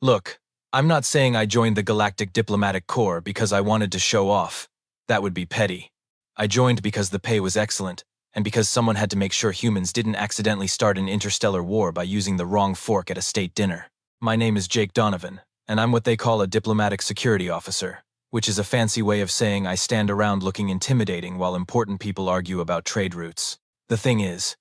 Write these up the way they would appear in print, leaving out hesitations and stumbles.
Look, I'm not saying I joined the Galactic Diplomatic Corps because I wanted to show off. That would be petty. I joined because the pay was excellent, and because someone had to make sure humans didn't accidentally start an interstellar war by using the wrong fork at a state dinner. My name is Jake Donovan, and I'm what they call a diplomatic security officer, which is a fancy way of saying I stand around looking intimidating while important people argue about trade routes. The thing is,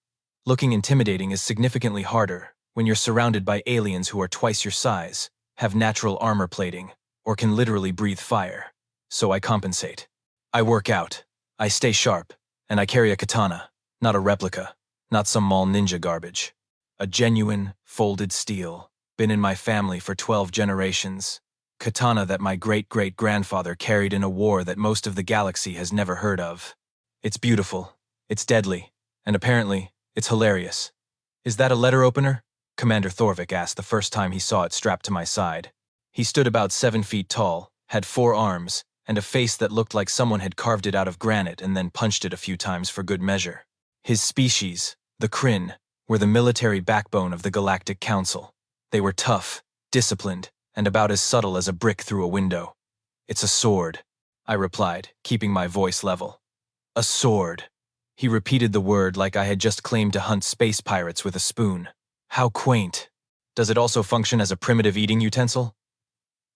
looking intimidating is significantly harder when you're surrounded by aliens who are twice your size, have natural armor plating, or can literally breathe fire. So I compensate. I work out, I stay sharp, and I carry a katana, not a replica, not some mall ninja garbage. A genuine, folded steel, been in my family for 12 generations. Katana that my great-great-grandfather carried in a war that most of the galaxy has never heard of. It's beautiful, it's deadly, and apparently, it's hilarious. Is that a letter opener? Commander Thorvik asked the first time he saw it strapped to my side. He stood about 7 feet tall, had 4 arms, and a face that looked like someone had carved it out of granite and then punched it a few times for good measure. His species, the Kryn, were the military backbone of the Galactic Council. They were tough, disciplined, and about as subtle as a brick through a window. It's a sword, I replied, keeping my voice level. A sword. He repeated the word like I had just claimed to hunt space pirates with a spoon. How quaint. Does it also function as a primitive eating utensil?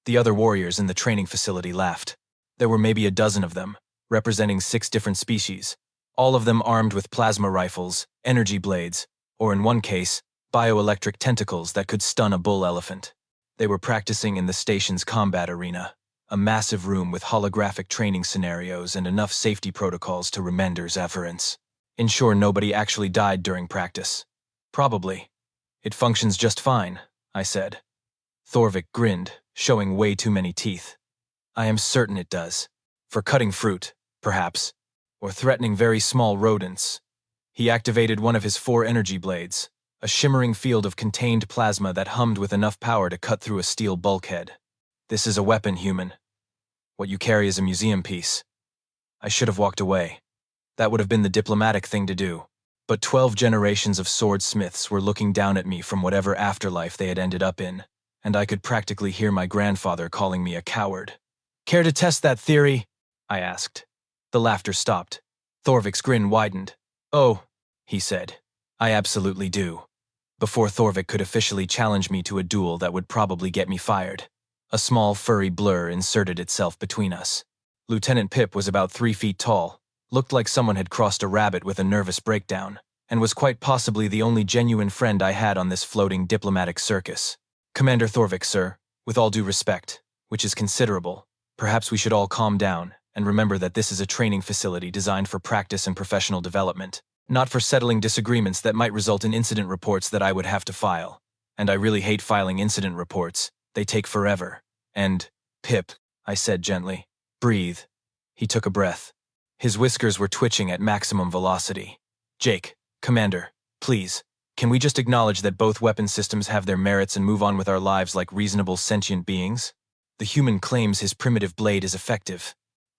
The other warriors in the training facility laughed. There were maybe a dozen of them, representing 6 different species, all of them armed with plasma rifles, energy blades, or in one case, bioelectric tentacles that could stun a bull elephant. They were practicing in the station's combat arena, a massive room with holographic training scenarios and enough safety protocols to Remender's efference. Ensure nobody actually died during practice. Probably. It functions just fine, I said. Thorvik grinned, showing way too many teeth. I am certain it does. For cutting fruit, perhaps, or threatening very small rodents. He activated one of his 4 energy blades, a shimmering field of contained plasma that hummed with enough power to cut through a steel bulkhead. This is a weapon, human. What you carry is a museum piece. I should have walked away. That would have been the diplomatic thing to do. But 12 generations of swordsmiths were looking down at me from whatever afterlife they had ended up in, and I could practically hear my grandfather calling me a coward. Care to test that theory? I asked. The laughter stopped. Thorvik's grin widened. Oh, he said. I absolutely do. Before Thorvik could officially challenge me to a duel that would probably get me fired. A small furry blur inserted itself between us. Lieutenant Pip was about 3 feet tall, looked like someone had crossed a rabbit with a nervous breakdown, and was quite possibly the only genuine friend I had on this floating diplomatic circus. Commander Thorvik, sir, with all due respect, which is considerable, perhaps we should all calm down and remember that this is a training facility designed for practice and professional development, not for settling disagreements that might result in incident reports that I would have to file. And I really hate filing incident reports. They take forever. And, Pip, I said gently, breathe. He took a breath. His whiskers were twitching at maximum velocity. Jake, Commander, please, can we just acknowledge that both weapon systems have their merits and move on with our lives like reasonable sentient beings? The human claims his primitive blade is effective,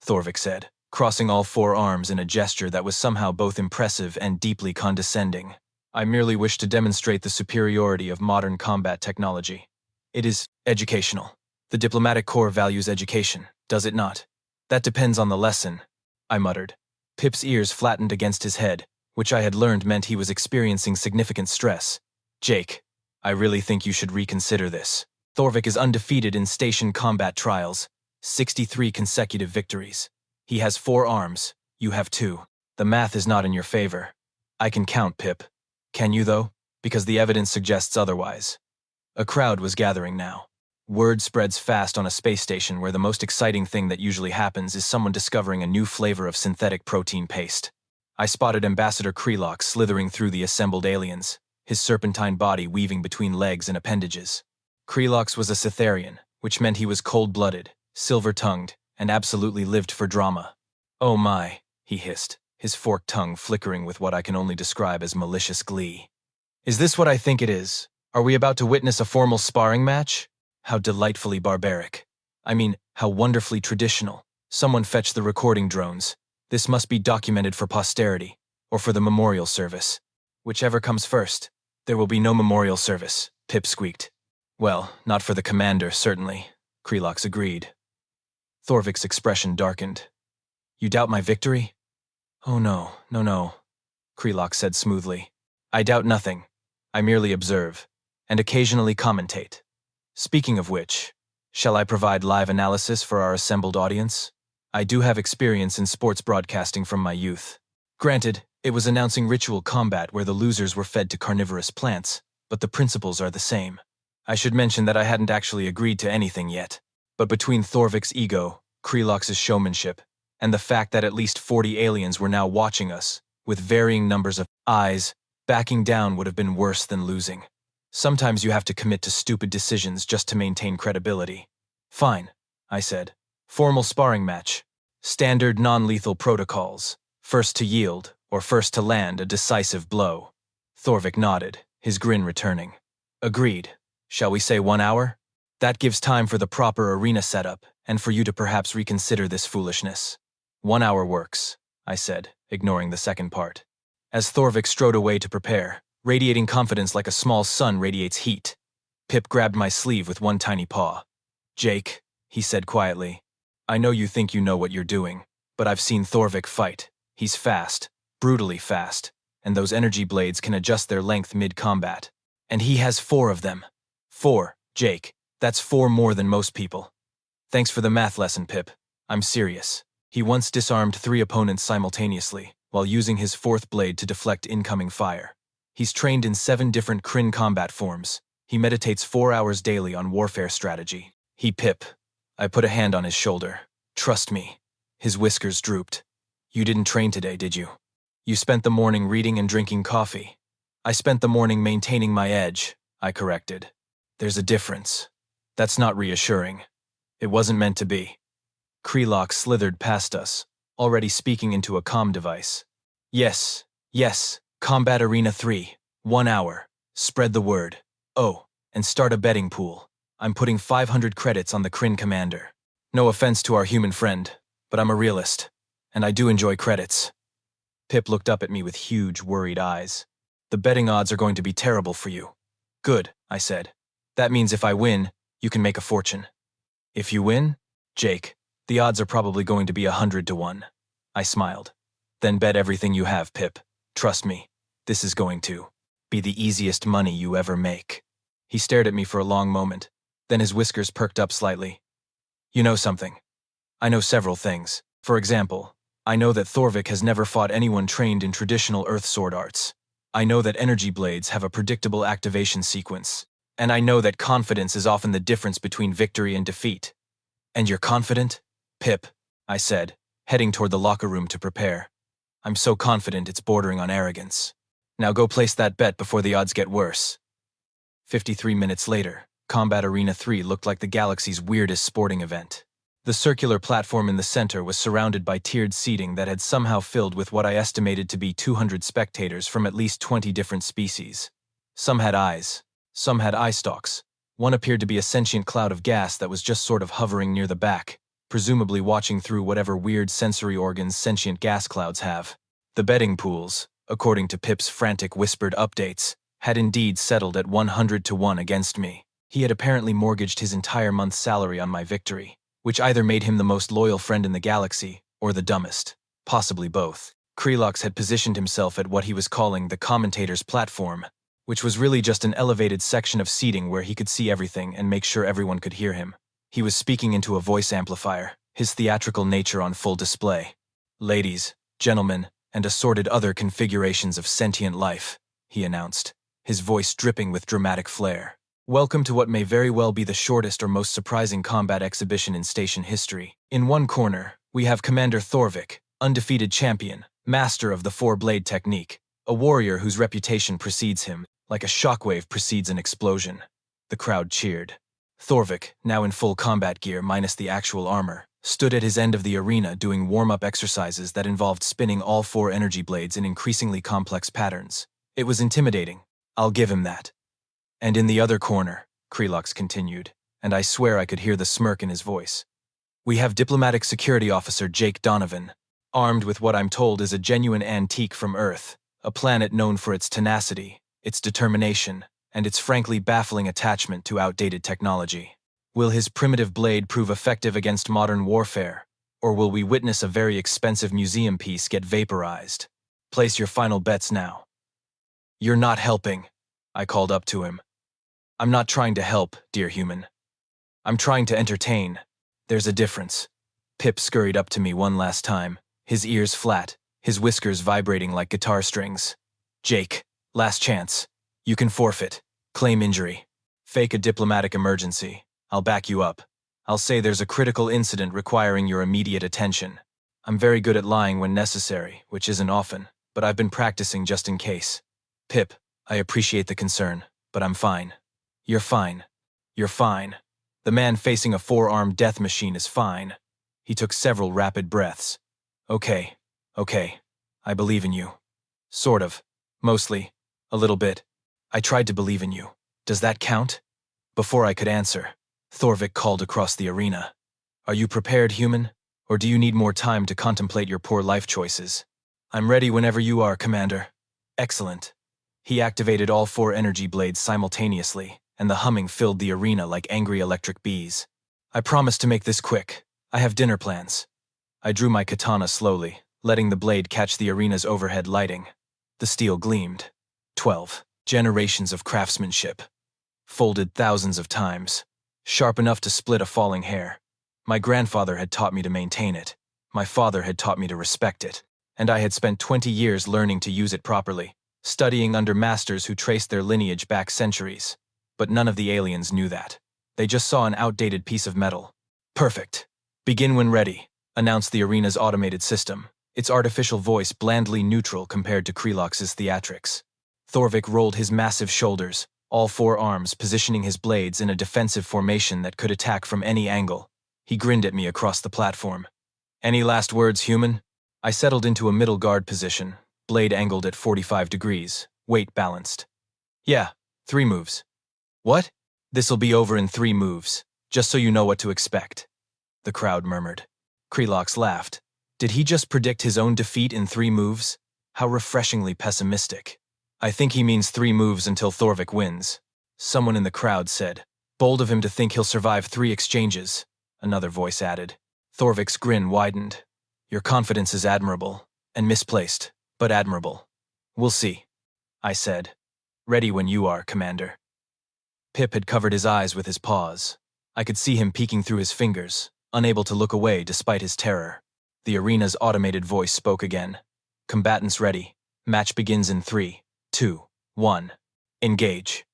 Thorvik said, crossing all 4 arms in a gesture that was somehow both impressive and deeply condescending. I merely wish to demonstrate the superiority of modern combat technology. It is educational. The diplomatic corps values education, does it not? That depends on the lesson, I muttered. Pip's ears flattened against his head, which I had learned meant he was experiencing significant stress. Jake, I really think you should reconsider this. Thorvik is undefeated in station combat trials, 63 consecutive victories. He has 4 arms, you have 2. The math is not in your favor. I can count, Pip. Can you, though? Because the evidence suggests otherwise. A crowd was gathering now. Word spreads fast on a space station where the most exciting thing that usually happens is someone discovering a new flavor of synthetic protein paste. I spotted Ambassador Krelok slithering through the assembled aliens, his serpentine body weaving between legs and appendages. Krelok's was a Cytherian, which meant he was cold-blooded, silver-tongued, and absolutely lived for drama. Oh my, he hissed, his forked tongue flickering with what I can only describe as malicious glee. Is this what I think it is? Are we about to witness a formal sparring match? How delightfully barbaric. I mean, how wonderfully traditional. Someone fetch the recording drones. This must be documented for posterity, or for the memorial service. Whichever comes first. There will be no memorial service, Pip squeaked. Well, not for the commander, certainly, Krelox agreed. Thorvik's expression darkened. You doubt my victory? Oh no, no, Krelox said smoothly. I doubt nothing. I merely observe, and occasionally commentate. Speaking of which, shall I provide live analysis for our assembled audience? I do have experience in sports broadcasting from my youth. Granted, it was announcing ritual combat where the losers were fed to carnivorous plants, but the principles are the same. I should mention that I hadn't actually agreed to anything yet, but between Thorvik's ego, Krelox's showmanship, and the fact that at least 40 aliens were now watching us, with varying numbers of eyes, backing down would have been worse than losing. Sometimes you have to commit to stupid decisions just to maintain credibility. Fine, I said. Formal sparring match. Standard non-lethal protocols. First to yield, or first to land a decisive blow. Thorvik nodded, his grin returning. Agreed. Shall we say 1 hour? That gives time for the proper arena setup, and for you to perhaps reconsider this foolishness. 1 hour works, I said, ignoring the second part. As Thorvik strode away to prepare, radiating confidence like a small sun radiates heat, Pip grabbed my sleeve with one tiny paw. Jake, he said quietly, I know you think you know what you're doing, but I've seen Thorvik fight. He's fast, brutally fast, and those energy blades can adjust their length mid-combat. And he has 4 of them. 4, Jake. That's 4 more than most people. Thanks for the math lesson, Pip. I'm serious. He once disarmed 3 opponents simultaneously, while using his 4th blade to deflect incoming fire. He's trained in 7 different Kryn combat forms. He meditates 4 hours daily on warfare strategy. Pip. I put a hand on his shoulder. Trust me. His whiskers drooped. You didn't train today, did you? You spent the morning reading and drinking coffee. I spent the morning maintaining my edge, I corrected. There's a difference. That's not reassuring. It wasn't meant to be. Krelox slithered past us, already speaking into a comm device. Yes, Combat Arena 3, 1 hour. Spread the word. Oh, and start a betting pool. I'm putting 500 credits on the Kryn commander. No offense to our human friend, but I'm a realist, and I do enjoy credits. Pip looked up at me with huge, worried eyes. The betting odds are going to be terrible for you. Good, I said. That means if I win, you can make a fortune. If you win? Jake, the odds are probably going to be 100 to 1. I smiled. Then bet everything you have, Pip. Trust me, this is going to be the easiest money you ever make. He stared at me for a long moment, then his whiskers perked up slightly. You know something? I know several things. For example, I know that Thorvik has never fought anyone trained in traditional earth sword arts. I know that energy blades have a predictable activation sequence. And I know that confidence is often the difference between victory and defeat. And you're confident? Pip, I said, heading toward the locker room to prepare. I'm so confident it's bordering on arrogance. Now go place that bet before the odds get worse. 53 minutes later, Combat Arena 3 looked like the galaxy's weirdest sporting event. The circular platform in the center was surrounded by tiered seating that had somehow filled with what I estimated to be 200 spectators from at least 20 different species. Some had eyes. Some had eye stalks. One appeared to be a sentient cloud of gas that was just sort of hovering near the back, presumably watching through whatever weird sensory organs sentient gas clouds have. The betting pools, according to Pip's frantic whispered updates, had indeed settled at 100 to 1 against me. He had apparently mortgaged his entire month's salary on my victory, which either made him the most loyal friend in the galaxy, or the dumbest, possibly both. Krelox had positioned himself at what he was calling the commentator's platform, which was really just an elevated section of seating where he could see everything and make sure everyone could hear him. He was speaking into a voice amplifier, his theatrical nature on full display. Ladies, gentlemen, and assorted other configurations of sentient life, he announced, his voice dripping with dramatic flair. Welcome to what may very well be the shortest or most surprising combat exhibition in station history. In one corner, we have Commander Thorvik, undefeated champion, master of the 4-blade technique, a warrior whose reputation precedes him, like a shockwave precedes an explosion. The crowd cheered. Thorvik, now in full combat gear minus the actual armor, stood at his end of the arena doing warm-up exercises that involved spinning all 4 energy blades in increasingly complex patterns. It was intimidating. I'll give him that. And in the other corner, Krelox continued, and I swear I could hear the smirk in his voice, we have Diplomatic Security Officer Jake Donovan, armed with what I'm told is a genuine antique from Earth, a planet known for its tenacity, its determination, and its frankly baffling attachment to outdated technology. Will his primitive blade prove effective against modern warfare, or will we witness a very expensive museum piece get vaporized? Place your final bets now. You're not helping, I called up to him. I'm not trying to help, dear human. I'm trying to entertain. There's a difference. Pip scurried up to me one last time, his ears flat, his whiskers vibrating like guitar strings. Jake, last chance. You can forfeit. Claim injury. Fake a diplomatic emergency. I'll back you up. I'll say there's a critical incident requiring your immediate attention. I'm very good at lying when necessary, which isn't often, but I've been practicing just in case. Pip, I appreciate the concern, but I'm fine. You're fine. You're fine. The man facing a four-armed death machine is fine. He took several rapid breaths. Okay. I believe in you. Sort of. Mostly. A little bit. I tried to believe in you. Does that count? Before I could answer, Thorvik called across the arena. Are you prepared, human? Or do you need more time to contemplate your poor life choices? I'm ready whenever you are, Commander. Excellent. He activated all 4 energy blades simultaneously, and the humming filled the arena like angry electric bees. I promise to make this quick. I have dinner plans. I drew my katana slowly, letting the blade catch the arena's overhead lighting. The steel gleamed. 12 generations of craftsmanship. Folded thousands of times. Sharp enough to split a falling hair. My grandfather had taught me to maintain it. My father had taught me to respect it. And I had spent 20 years learning to use it properly, studying under masters who traced their lineage back centuries. But none of the aliens knew that. They just saw an outdated piece of metal. Perfect. Begin when ready, announced the arena's automated system, its artificial voice blandly neutral compared to Krelox's theatrics. Thorvik rolled his massive shoulders, all 4 arms positioning his blades in a defensive formation that could attack from any angle. He grinned at me across the platform. Any last words, human? I settled into a middle guard position, blade angled at 45 degrees, weight balanced. Yeah, 3 moves. What? This'll be over in 3 moves, just so you know what to expect. The crowd murmured. Krelox laughed. Did he just predict his own defeat in 3 moves? How refreshingly pessimistic. I think he means 3 moves until Thorvik wins. Someone in the crowd said. Bold of him to think he'll survive 3 exchanges, another voice added. Thorvik's grin widened. Your confidence is admirable, and misplaced, but admirable. We'll see, I said. Ready when you are, Commander. Pip had covered his eyes with his paws. I could see him peeking through his fingers, unable to look away despite his terror. The arena's automated voice spoke again. Combatants ready. Match begins in 3, 2, 1. Engage.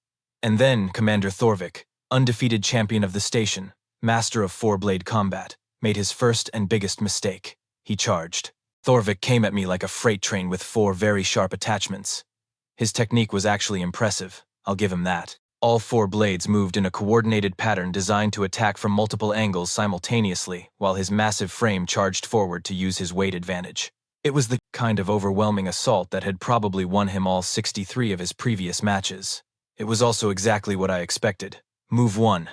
And then Commander Thorvik, undefeated champion of the station, master of 4-blade combat, made his first and biggest mistake. He charged. Thorvik came at me like a freight train with 4 very sharp attachments. His technique was actually impressive, I'll give him that. All 4 blades moved in a coordinated pattern designed to attack from multiple angles simultaneously, while his massive frame charged forward to use his weight advantage. It was the kind of overwhelming assault that had probably won him all 63 of his previous matches. It was also exactly what I expected. Move 1.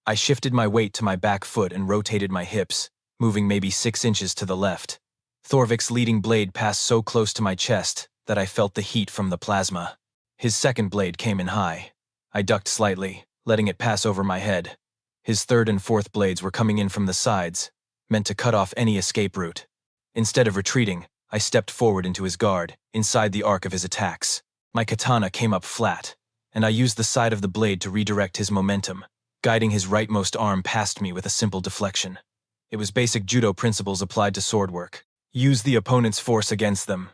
I shifted my weight to my back foot and rotated my hips, moving maybe 6 inches to the left. Thorvik's leading blade passed so close to my chest that I felt the heat from the plasma. His second blade came in high. I ducked slightly, letting it pass over my head. His third and fourth blades were coming in from the sides, meant to cut off any escape route. Instead of retreating, I stepped forward into his guard, inside the arc of his attacks. My katana came up flat, and I used the side of the blade to redirect his momentum, guiding his rightmost arm past me with a simple deflection. It was basic judo principles applied to sword work. Use the opponent's force against them.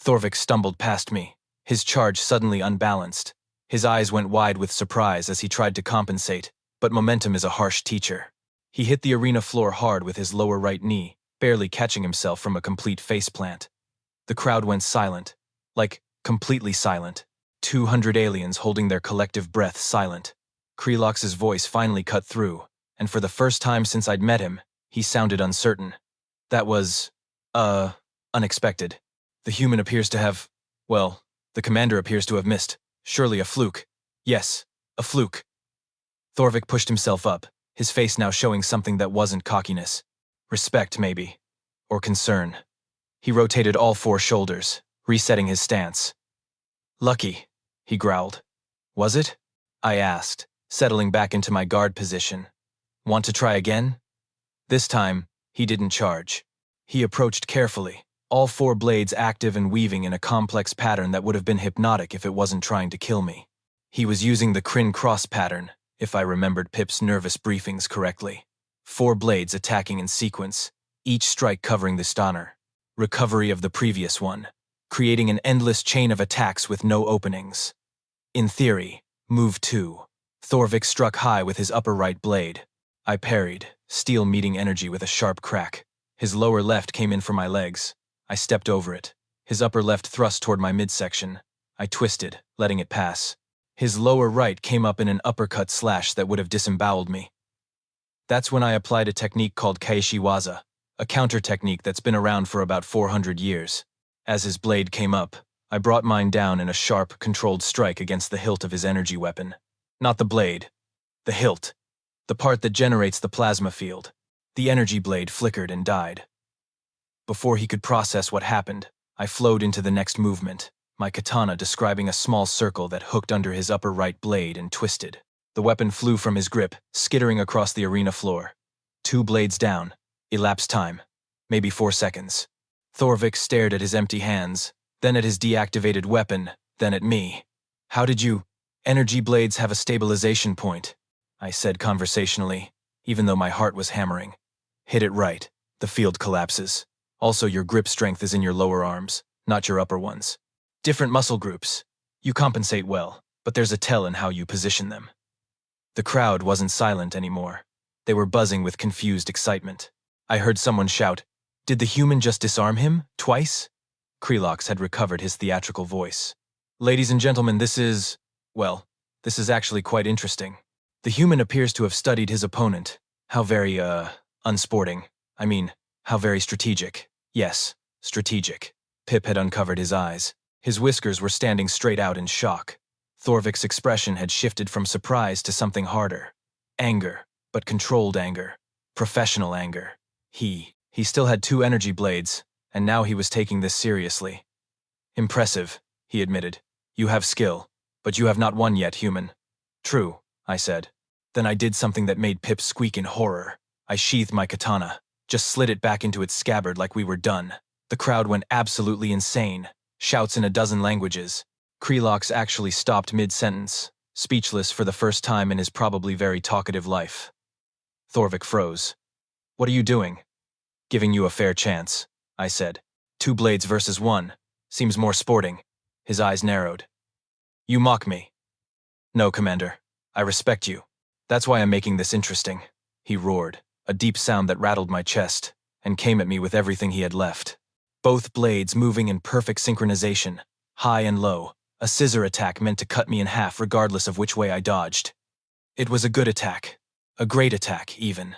Thorvik stumbled past me, his charge suddenly unbalanced. His eyes went wide with surprise as he tried to compensate, but momentum is a harsh teacher. He hit the arena floor hard with his lower right knee, barely catching himself from a complete faceplant. The crowd went silent, like completely silent. 200 aliens holding their collective breath silent. Krelox's voice finally cut through, and for the first time since I'd met him, he sounded uncertain. That was, unexpected. The human appears to have, well, the commander appears to have missed. Surely a fluke. Yes, a fluke. Thorvik pushed himself up, his face now showing something that wasn't cockiness. Respect, maybe. Or concern. He rotated all 4 shoulders, resetting his stance. Lucky, he growled. Was it? I asked, settling back into my guard position. Want to try again? This time, he didn't charge. He approached carefully, all 4 blades active and weaving in a complex pattern that would have been hypnotic if it wasn't trying to kill me. He was using the Kryn cross pattern, if I remembered Pip's nervous briefings correctly. 4 blades attacking in sequence, each strike covering the stunner. Recovery of the previous one, creating an endless chain of attacks with no openings. In theory, move 2. Thorvik struck high with his upper right blade. I parried, steel meeting energy with a sharp crack. His lower left came in for my legs. I stepped over it. His upper left thrust toward my midsection. I twisted, letting it pass. His lower right came up in an uppercut slash that would have disemboweled me. That's when I applied a technique called Kaishiwaza, a counter technique that's been around for about 400 years. As his blade came up, I brought mine down in a sharp, controlled strike against the hilt of his energy weapon. Not the blade. The hilt. The part that generates the plasma field. The energy blade flickered and died. Before he could process what happened, I flowed into the next movement, my katana describing a small circle that hooked under his upper right blade and twisted. The weapon flew from his grip, skittering across the arena floor. 2 blades down. Elapsed time. Maybe 4 seconds. Thorvik stared at his empty hands, then at his deactivated weapon, then at me. How did you? Energy blades have a stabilization point, I said conversationally, even though my heart was hammering. Hit it right. The field collapses. Also, your grip strength is in your lower arms, not your upper ones. Different muscle groups. You compensate well, but there's a tell in how you position them. The crowd wasn't silent anymore. They were buzzing with confused excitement. I heard someone shout, "Did the human just disarm him? Twice?" Krelox had recovered his theatrical voice. "Ladies and gentlemen, this is actually quite interesting. The human appears to have studied his opponent. How very, unsporting. I mean, how very strategic. Yes, strategic." Pip had uncovered his eyes. His whiskers were standing straight out in shock. Thorvik's expression had shifted from surprise to something harder. Anger, but controlled anger. Professional anger. He still had 2 energy blades, and now he was taking this seriously. "Impressive," he admitted. "You have skill, but you have not won yet, human." "True," I said. Then I did something that made Pip squeak in horror. I sheathed my katana, just slid it back into its scabbard like we were done. The crowd went absolutely insane, shouts in a dozen languages. Krelox actually stopped mid-sentence, speechless for the first time in his probably very talkative life. Thorvik froze. "What are you doing?" "Giving you a fair chance," I said. 2 blades versus 1. Seems more sporting. His eyes narrowed. "You mock me." "No, Commander. I respect you. That's why I'm making this interesting," he roared, a deep sound that rattled my chest, and came at me with everything he had left. Both blades moving in perfect synchronization, high and low, a scissor attack meant to cut me in half regardless of which way I dodged. It was a good attack. A great attack, even.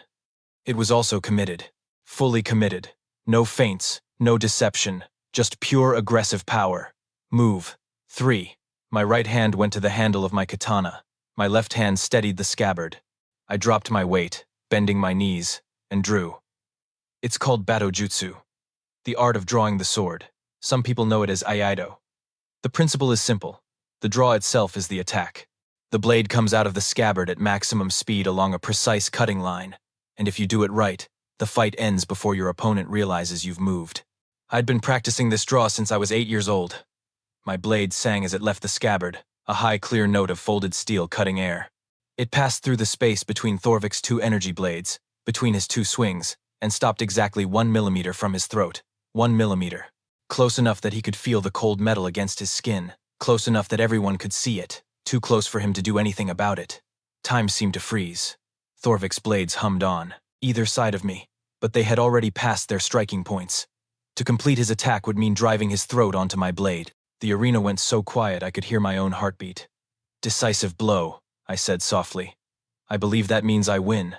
It was also committed. Fully committed. No feints, no deception, just pure aggressive power. Move. 3. My right hand went to the handle of my katana. My left hand steadied the scabbard. I dropped my weight, bending my knees, and drew. It's called Batojutsu, the art of drawing the sword. Some people know it as Aido. The principle is simple. The draw itself is the attack. The blade comes out of the scabbard at maximum speed along a precise cutting line, and if you do it right, the fight ends before your opponent realizes you've moved. I'd been practicing this draw since I was 8 years old. My blade sang as it left the scabbard, a high, clear note of folded steel cutting air. It passed through the space between Thorvik's 2 energy blades, between his 2 swings, and stopped exactly 1 millimeter from his throat. 1 millimeter. Close enough that he could feel the cold metal against his skin, close enough that everyone could see it, too close for him to do anything about it. Time seemed to freeze. Thorvik's blades hummed on, either side of me, but they had already passed their striking points. To complete his attack would mean driving his throat onto my blade. The arena went so quiet I could hear my own heartbeat. "Decisive blow," I said softly. "I believe that means I win."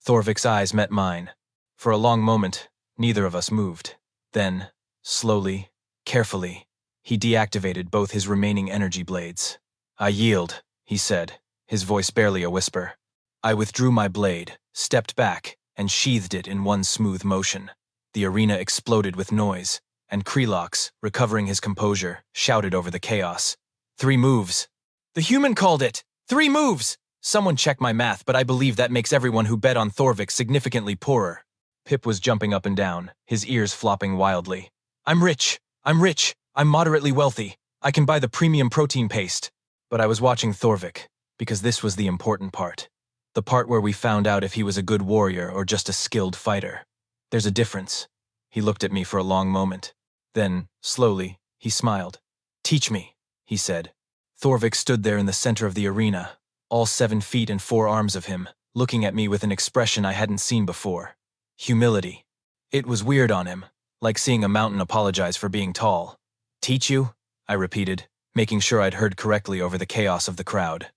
Thorvik's eyes met mine. For a long moment, neither of us moved. Then, slowly, carefully, he deactivated both his remaining energy blades. "I yield," he said, his voice barely a whisper. I withdrew my blade, stepped back, and sheathed it in one smooth motion. The arena exploded with noise, and Krelox, recovering his composure, shouted over the chaos. 3 moves. The human called it. 3 moves! Someone check my math, but I believe that makes everyone who bet on Thorvik significantly poorer. Pip was jumping up and down, his ears flopping wildly. I'm rich! I'm rich! I'm moderately wealthy. I can buy the premium protein paste. But I was watching Thorvik, because this was the important part. The part where we found out if he was a good warrior or just a skilled fighter. There's a difference. He looked at me for a long moment. Then, slowly, he smiled. Teach me, he said. Thorvik stood there in the center of the arena, all 7 feet and 4 arms of him, looking at me with an expression I hadn't seen before. Humility. It was weird on him, like seeing a mountain apologize for being tall. Teach you? I repeated, making sure I'd heard correctly over the chaos of the crowd.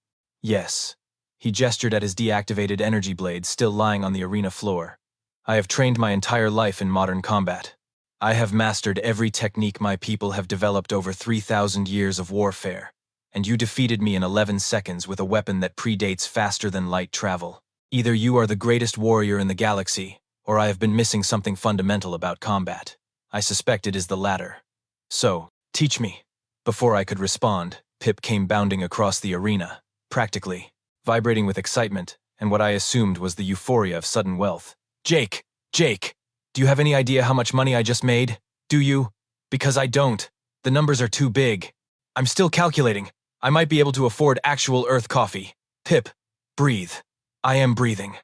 Yes. He gestured at his deactivated energy blade still lying on the arena floor. I have trained my entire life in modern combat. I have mastered every technique my people have developed over 3,000 years of warfare, and you defeated me in 11 seconds with a weapon that predates faster than light travel. Either you are the greatest warrior in the galaxy, or I have been missing something fundamental about combat. I suspect it is the latter. So, teach me. Before I could respond, Pip came bounding across the arena, practically, vibrating with excitement and what I assumed was the euphoria of sudden wealth. Jake! Jake! Do you have any idea how much money I just made? Do you? Because I don't. The numbers are too big. I'm still calculating. I might be able to afford actual Earth coffee. Pip, breathe. I am breathing.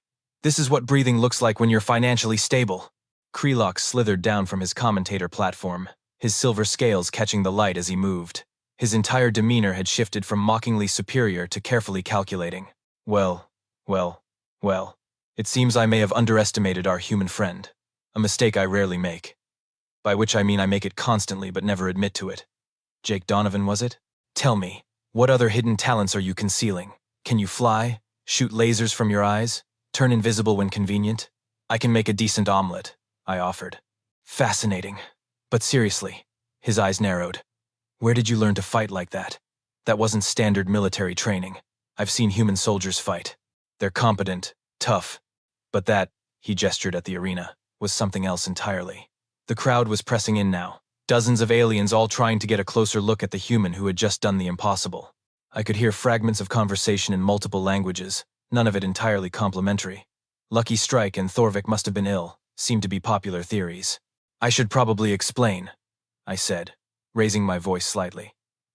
This is what breathing looks like when you're financially stable. Krelok slithered down from his commentator platform, his silver scales catching the light as he moved. His entire demeanor had shifted from mockingly superior to carefully calculating. Well. It seems I may have underestimated our human friend. A mistake I rarely make. By which I mean I make it constantly but never admit to it. Jake Donovan, was it? Tell me, what other hidden talents are you concealing? Can you fly? Shoot lasers from your eyes? Turn invisible when convenient? I can make a decent omelet, I offered. Fascinating. But seriously, his eyes narrowed. Where did you learn to fight like that? That wasn't standard military training. I've seen human soldiers fight. They're competent, tough. But that, he gestured at the arena, was something else entirely. The crowd was pressing in now, dozens of aliens all trying to get a closer look at the human who had just done the impossible. I could hear fragments of conversation in multiple languages, none of it entirely complimentary. Lucky Strike and Thorvik must have been ill, seemed to be popular theories. I should probably explain, I said, raising my voice slightly.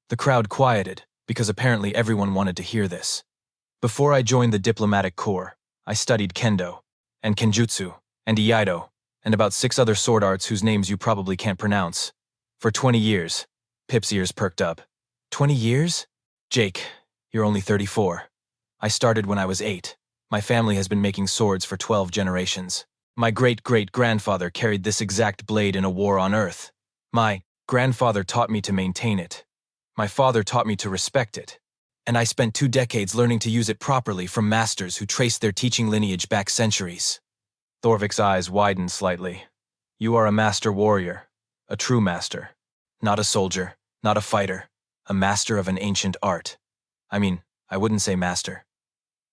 The crowd quieted, because apparently everyone wanted to hear this. Before I joined the diplomatic corps, I studied kendo, and kenjutsu, and iaido, and about 6 other sword arts whose names you probably can't pronounce. For 20 years. Pip's ears perked up. 20 years? Jake, you're only 34. I started when I was 8. My family has been making swords for 12 generations. My great-great-grandfather carried this exact blade in a war on Earth. My grandfather taught me to maintain it. My father taught me to respect it. And I spent 2 decades learning to use it properly from masters who traced their teaching lineage back centuries. Thorvik's eyes widened slightly. You are a master warrior. A true master. Not a soldier, not a fighter. A master of an ancient art. I wouldn't say master.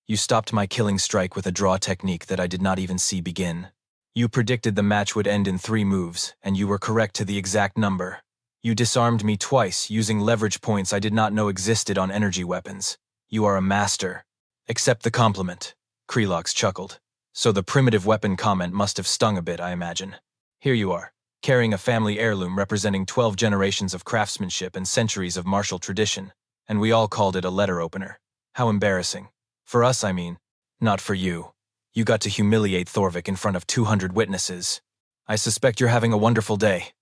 You stopped my killing strike with a draw technique that I did not even see begin. You predicted the match would end in 3 moves, and you were correct to the exact number. You disarmed me twice using leverage points I did not know existed on energy weapons. You are a master. Accept the compliment. Krelox chuckled. So the primitive weapon comment must have stung a bit, I imagine. Here you are, carrying a family heirloom representing 12 generations of craftsmanship and centuries of martial tradition, and we all called it a letter opener. How embarrassing. For us, not for you. You got to humiliate Thorvik in front of 200 witnesses. I suspect you're having a wonderful day.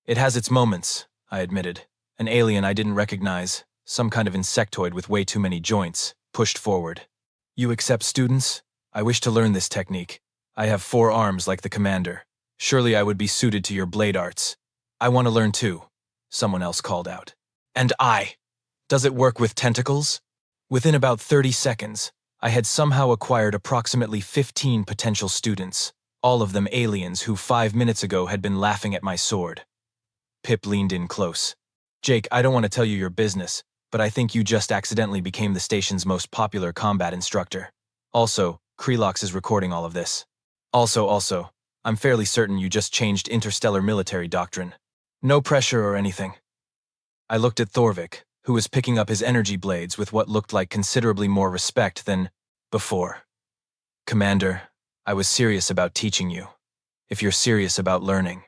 It has its moments, I admitted. An alien I didn't recognize, some kind of insectoid with way too many joints, pushed forward. You accept students? I wish to learn this technique. I have 4 arms like the commander. Surely I would be suited to your blade arts. I want to learn too, someone else called out. And I. Does it work with tentacles? Within about 30 seconds, I had somehow acquired approximately 15 potential students, all of them aliens who 5 minutes ago had been laughing at my sword. Pip leaned in close. Jake, I don't want to tell you your business, but I think you just accidentally became the station's most popular combat instructor. Also, Krelox is recording all of this. Also, I'm fairly certain you just changed interstellar military doctrine. No pressure or anything. I looked at Thorvik, who was picking up his energy blades with what looked like considerably more respect than before. "Commander, I was serious about teaching you. If you're serious about learning."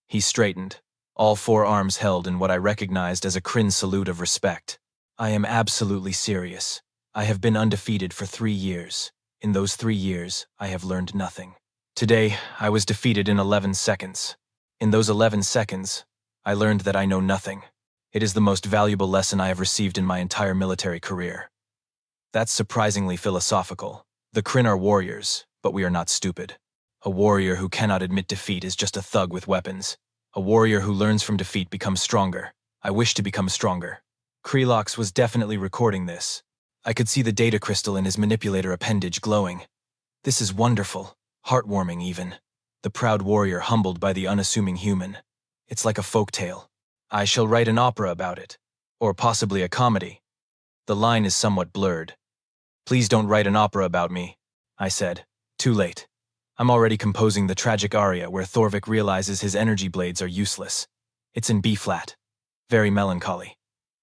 He straightened, all four arms held in what I recognized as a crin salute of respect. "I am absolutely serious. I have been undefeated for 3 years. In those 3 years, I have learned nothing. Today, I was defeated in 11 seconds. In those 11 seconds, I learned that I know nothing. It is the most valuable lesson I have received in my entire military career." That's surprisingly philosophical. The Kryn are warriors, but we are not stupid. A warrior who cannot admit defeat is just a thug with weapons. A warrior who learns from defeat becomes stronger. I wish to become stronger. Krelox was definitely recording this. I could see the data crystal in his manipulator appendage glowing. This is wonderful, heartwarming even. The proud warrior humbled by the unassuming human. It's like a folktale. I shall write an opera about it. Or possibly a comedy. The line is somewhat blurred. "Please don't write an opera about me," I said. Too late. I'm already composing the tragic aria where Thorvik realizes his energy blades are useless. It's in B-flat. Very melancholy.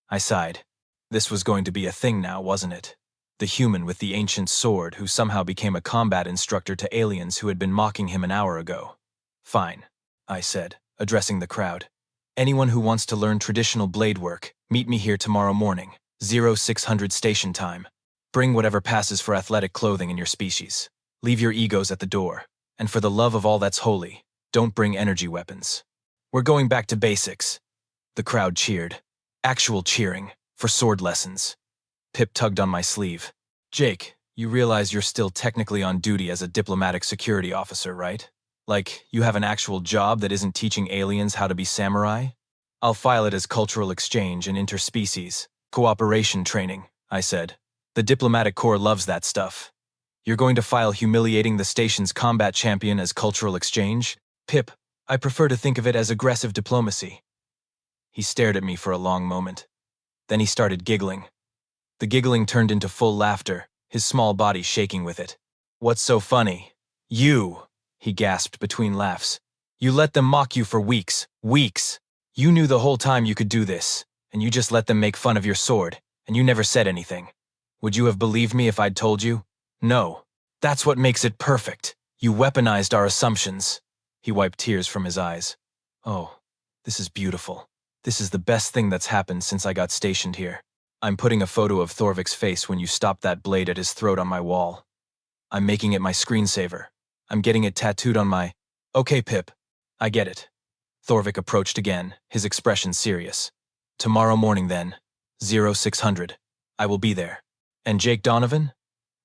I sighed. This was going to be a thing now, wasn't it? The human with the ancient sword who somehow became a combat instructor to aliens who had been mocking him an hour ago. "Fine," I said, addressing the crowd. "Anyone who wants to learn traditional blade work, meet me here tomorrow morning, 0600 station time. Bring whatever passes for athletic clothing in your species. Leave your egos at the door. And for the love of all that's holy, don't bring energy weapons. We're going back to basics." The crowd cheered. Actual cheering, for sword lessons. Pip tugged on my sleeve. "Jake, you realize you're still technically on duty as a diplomatic security officer, right? Like, you have an actual job that isn't teaching aliens how to be samurai?" "I'll file it as cultural exchange and interspecies cooperation training," I said. "The diplomatic corps loves that stuff." "You're going to file humiliating the station's combat champion as cultural exchange?" "Pip, I prefer to think of it as aggressive diplomacy." He stared at me for a long moment. Then he started giggling. The giggling turned into full laughter, his small body shaking with it. "What's so funny?" "You," he gasped between laughs. "You let them mock you for weeks. Weeks. You knew the whole time you could do this, and you just let them make fun of your sword, and you never said anything. Would you have believed me if I'd told you? No. That's what makes it perfect. You weaponized our assumptions." He wiped tears from his eyes. "Oh, this is beautiful. This is the best thing that's happened since I got stationed here. I'm putting a photo of Thorvik's face when you stopped that blade at his throat on my wall. I'm making it my screensaver. I'm getting it tattooed on my—" "Okay, Pip. I get it." Thorvik approached again, his expression serious. "Tomorrow morning then, 0600. I will be there. And Jake Donovan?"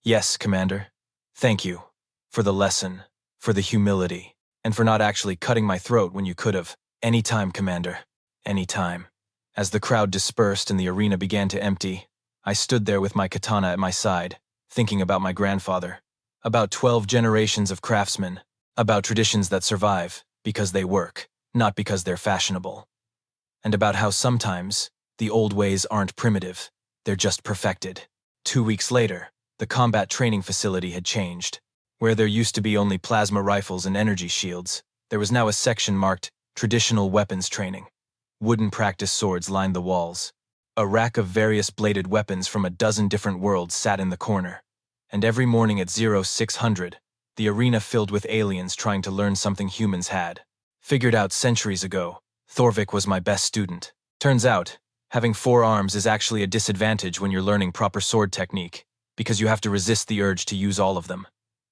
"Yes, Commander. Thank you. For the lesson, for the humility, and for not actually cutting my throat when you could have. Anytime, Commander. Anytime." As the crowd dispersed and the arena began to empty, I stood there with my katana at my side, thinking about my grandfather, about 12 generations of craftsmen, about traditions that survive because they work, not because they're fashionable, and about how sometimes the old ways aren't primitive, they're just perfected. 2 weeks later, the combat training facility had changed. Where there used to be only plasma rifles and energy shields, there was now a section marked Traditional Weapons Training. Wooden practice swords lined the walls. A rack of various bladed weapons from a dozen different worlds sat in the corner. And every morning at 0600, the arena filled with aliens trying to learn something humans had. Figured out centuries ago, Thorvik was my best student. Turns out, having 4 arms is actually a disadvantage when you're learning proper sword technique, because you have to resist the urge to use all of them.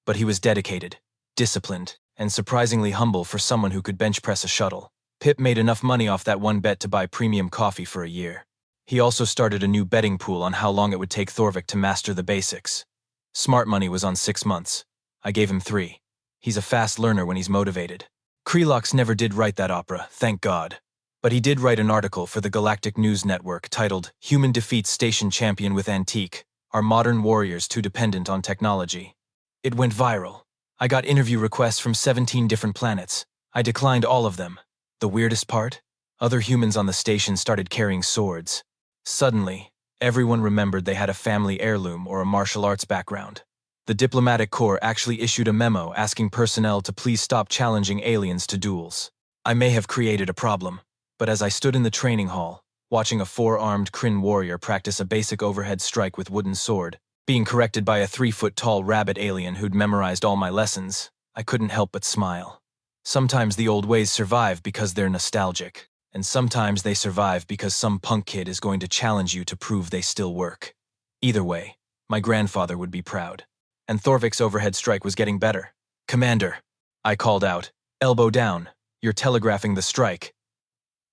But he was dedicated, disciplined, and surprisingly humble for someone who could bench press a shuttle. Pip made enough money off that one bet to buy premium coffee for a year. He also started a new betting pool on how long it would take Thorvik to master the basics. Smart money was on 6 months. I gave him 3. He's a fast learner when he's motivated. Krelox never did write that opera, thank God. But he did write an article for the Galactic News Network titled "Human Defeats Station Champion with Antique. Are Modern Warriors Too Dependent on Technology?" It went viral. I got interview requests from 17 different planets. I declined all of them. The weirdest part? Other humans on the station started carrying swords. Suddenly, everyone remembered they had a family heirloom or a martial arts background. The diplomatic corps actually issued a memo asking personnel to please stop challenging aliens to duels. I may have created a problem, but as I stood in the training hall, watching a four-armed Kryn warrior practice a basic overhead strike with wooden sword, being corrected by a 3-foot-tall rabbit alien who'd memorized all my lessons. I couldn't help but smile. Sometimes the old ways survive because they're nostalgic, and sometimes they survive because some punk kid is going to challenge you to prove they still work. Either way, my grandfather would be proud. And Thorvik's overhead strike was getting better. "Commander," I called out, "elbow down. You're telegraphing the strike."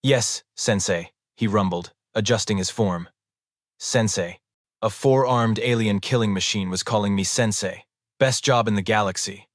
"Yes, Sensei," he rumbled, adjusting his form. "Sensei." A four-armed alien killing machine was calling me Sensei. Best job in the galaxy.